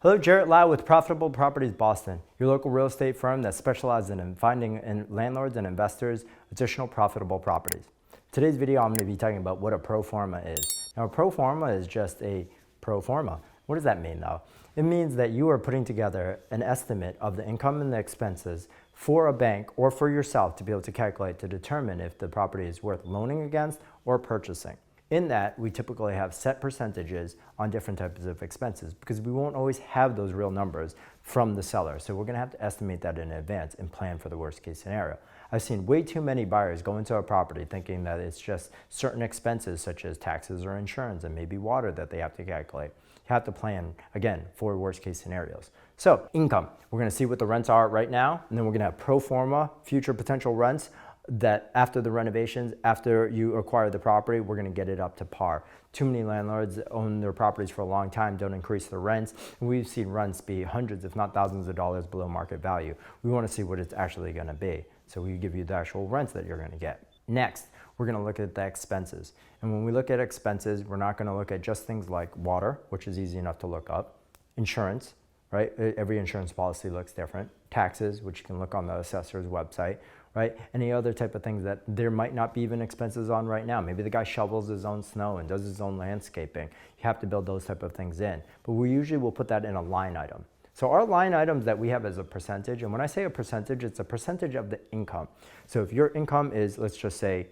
Hello, Jarrett Lau with Profitable Properties Boston, your local real estate firm that specializes in finding landlords and investors additional profitable properties. Today's video, I'm going to be talking about what a pro forma is. Now, a pro forma is just a pro forma. What does that mean, though? It means that you are putting together an estimate of the income and the expenses for a bank or for yourself to be able to calculate to determine if the property is worth loaning against or purchasing. In that, we typically have set percentages on different types of expenses because we won't always have those real numbers from the seller. So we're gonna have to estimate that in advance and plan for the worst case scenario. I've seen way too many buyers go into a property thinking that it's just certain expenses such as taxes or insurance and maybe water that they have to calculate. You have to plan, again, for worst case scenarios. So income, we're gonna see what the rents are right now, and then we're gonna have pro forma, future potential rents, that after the renovations, after you acquire the property, we're gonna get it up to par. Too many landlords that own their properties for a long time don't increase their rents. And we've seen rents be hundreds, if not thousands of dollars below market value. We wanna see what it's actually gonna be. So we give you the actual rents that you're gonna get. Next, we're gonna look at the expenses. And when we look at expenses, we're not gonna look at just things like water, which is easy enough to look up, insurance, right? Every insurance policy looks different. Taxes, which you can look on the assessor's website, right? Any other type of things that there might not be even expenses on right now. Maybe the guy shovels his own snow and does his own landscaping. You have to build those type of things in. But we usually will put that in a line item. So our line items that we have as a percentage, and when I say a percentage, it's a percentage of the income. So if your income is, let's just say,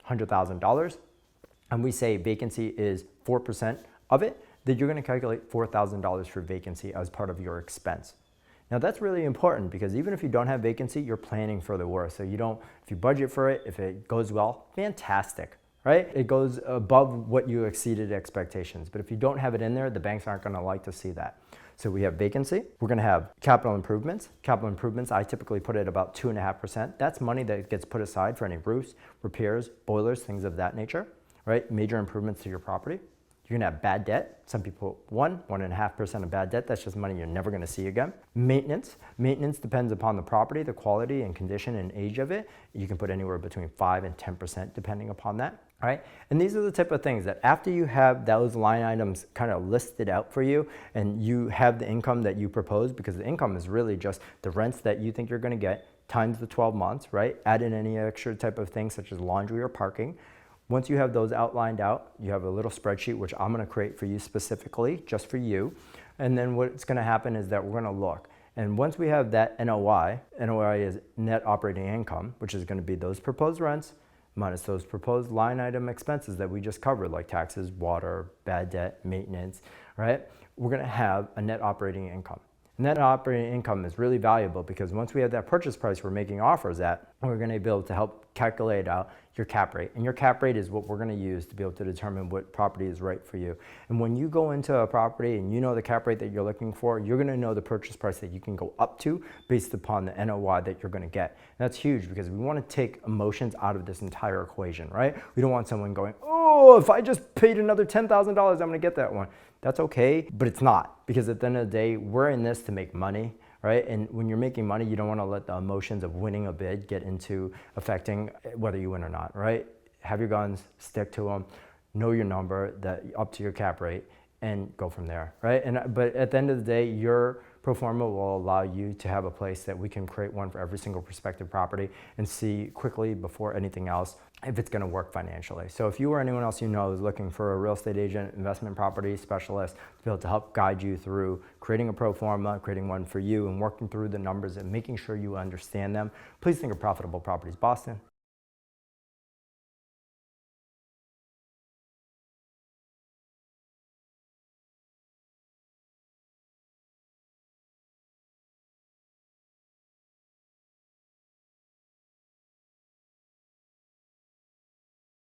$100,000, and we say vacancy is 4% of it, then you're gonna calculate $4,000 for vacancy as part of your expense. Now that's really important because even if you don't have vacancy, you're planning for the worst. So if you budget for it, if it goes well, fantastic, right? It goes above what you exceeded expectations. But if you don't have it in there, the banks aren't gonna like to see that. So we have vacancy, we're gonna have capital improvements. Capital improvements, I typically put at about 2.5%. That's money that gets put aside for any roofs, repairs, boilers, things of that nature, right? Major improvements to your property. You're gonna have bad debt. Some people, 1.5% of bad debt. That's just money you're never gonna see again. Maintenance. Maintenance depends upon the property, the quality and condition and age of it. You can put anywhere between 5 and 10% depending upon that, all right? And these are the type of things that after you have those line items kind of listed out for you and you have the income that you propose, because the income is really just the rents that you think you're gonna get times the 12 months, right? Add in any extra type of things such as laundry or parking. Once you have those outlined out, you have a little spreadsheet, which I'm gonna create for you specifically, just for you. And then what's gonna happen is that we're gonna look. And once we have that NOI is net operating income, which is gonna be those proposed rents minus those proposed line item expenses that we just covered, like taxes, water, bad debt, maintenance, right? We're gonna have a net operating income. Net operating income is really valuable because once we have that purchase price we're making offers at, we're going to be able to help calculate out your cap rate. And your cap rate is what we're going to use to be able to determine what property is right for you. And when you go into a property and you know the cap rate that you're looking for, you're going to know the purchase price that you can go up to based upon the NOI that you're going to get. And that's huge because we want to take emotions out of this entire equation, right? We don't want someone going, oh, if I just paid another $10,000, I'm going to get that one. That's okay, but it's not, because at the end of the day, we're in this to make money, right? And when you're making money, you don't want to let the emotions of winning a bid get into affecting whether you win or not, right? Have your guns, stick to them, know your number, that up to your cap rate, and go from there, right? But at the end of the day, your pro forma will allow you to have a place that we can create one for every single prospective property and see quickly before anything else if it's going to work financially. So if you or anyone else you know is looking for a real estate agent, investment property specialist to be able to help guide you through creating a pro forma, creating one for you, and working through the numbers and making sure you understand them, please think of Profitable Properties Boston.